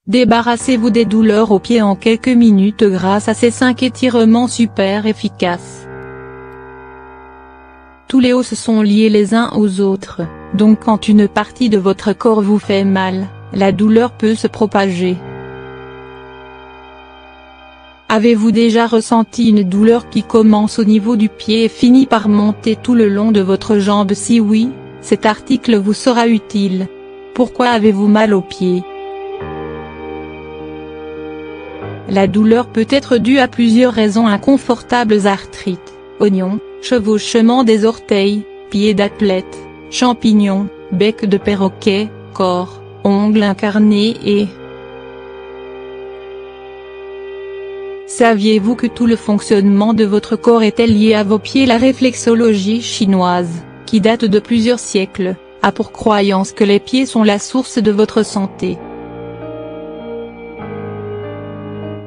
Débarrassez-vous des douleurs aux pieds en quelques minutes grâce à ces 5 étirements super efficaces. Tous les os sont liés les uns aux autres, donc quand une partie de votre corps vous fait mal, la douleur peut se propager. Avez-vous déjà ressenti une douleur qui commence au niveau du pied et finit par monter tout le long de votre jambe? Si oui, cet article vous sera utile. Pourquoi avez-vous mal aux pieds? La douleur peut être due à plusieurs raisons inconfortables: arthrite, oignon, chevauchement des orteils, pieds d'athlète, champignons, bec de perroquet, corps, ongles incarnés et... Saviez-vous que tout le fonctionnement de votre corps était lié à vos pieds? La réflexologie chinoise, qui date de plusieurs siècles, a pour croyance que les pieds sont la source de votre santé.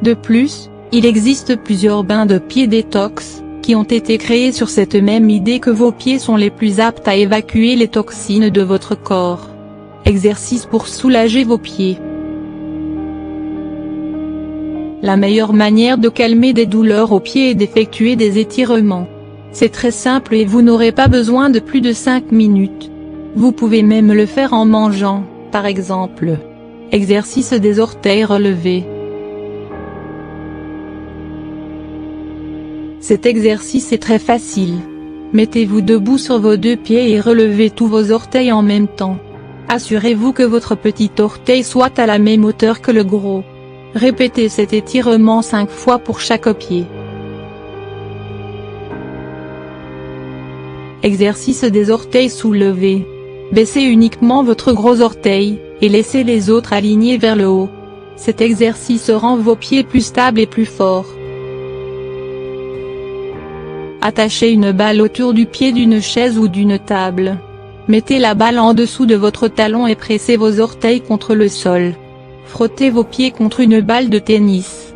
De plus, il existe plusieurs bains de pieds détox, qui ont été créés sur cette même idée que vos pieds sont les plus aptes à évacuer les toxines de votre corps. Exercice pour soulager vos pieds. La meilleure manière de calmer des douleurs aux pieds est d'effectuer des étirements. C'est très simple et vous n'aurez pas besoin de plus de 5 minutes. Vous pouvez même le faire en mangeant, par exemple. Exercice des orteils relevés. Cet exercice est très facile. Mettez-vous debout sur vos 2 pieds et relevez tous vos orteils en même temps. Assurez-vous que votre petit orteil soit à la même hauteur que le gros. Répétez cet étirement 5 fois pour chaque pied. Exercice des orteils soulevés. Baissez uniquement votre gros orteil, et laissez les autres alignés vers le haut. Cet exercice rend vos pieds plus stables et plus forts. Attachez une balle autour du pied d'une chaise ou d'une table. Mettez la balle en dessous de votre talon et pressez vos orteils contre le sol. Frottez vos pieds contre une balle de tennis.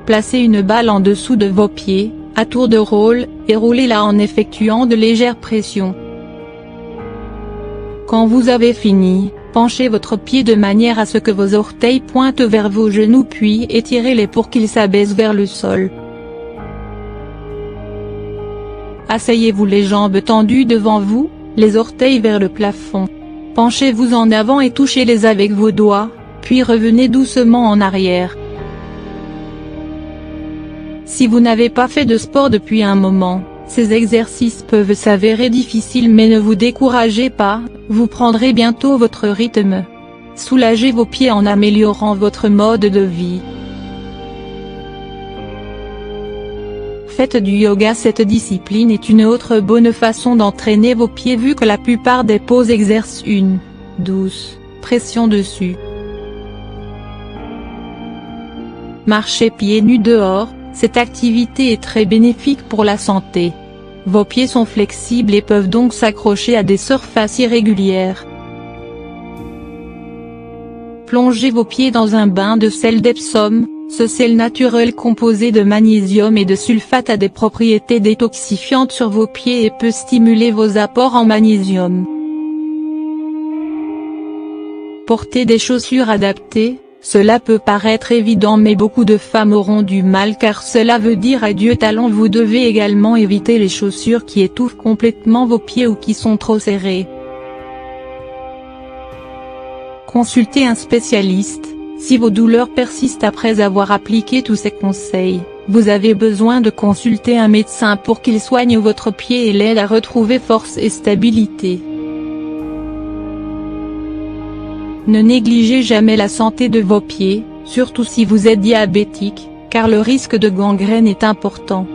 Placez une balle en dessous de vos pieds, à tour de rôle, et roulez-la en effectuant de légères pressions. Quand vous avez fini, penchez votre pied de manière à ce que vos orteils pointent vers vos genoux puis étirez-les pour qu'ils s'abaissent vers le sol. Asseyez-vous les jambes tendues devant vous, les orteils vers le plafond. Penchez-vous en avant et touchez-les avec vos doigts, puis revenez doucement en arrière. Si vous n'avez pas fait de sport depuis un moment, ces exercices peuvent s'avérer difficiles, mais ne vous découragez pas, vous prendrez bientôt votre rythme. Soulagez vos pieds en améliorant votre mode de vie. Faites du yoga. Cette discipline est une autre bonne façon d'entraîner vos pieds vu que la plupart des poses exercent une douce pression dessus. Marchez pieds nus dehors, cette activité est très bénéfique pour la santé. Vos pieds sont flexibles et peuvent donc s'accrocher à des surfaces irrégulières. Plongez vos pieds dans un bain de sel d'Epsom. Ce sel naturel composé de magnésium et de sulfate a des propriétés détoxifiantes sur vos pieds et peut stimuler vos apports en magnésium. Portez des chaussures adaptées. Cela peut paraître évident mais beaucoup de femmes auront du mal car cela veut dire adieu talons. Vous devez également éviter les chaussures qui étouffent complètement vos pieds ou qui sont trop serrées. Consultez un spécialiste. Si vos douleurs persistent après avoir appliqué tous ces conseils, vous avez besoin de consulter un médecin pour qu'il soigne votre pied et l'aide à retrouver force et stabilité. Ne négligez jamais la santé de vos pieds, surtout si vous êtes diabétique, car le risque de gangrène est important.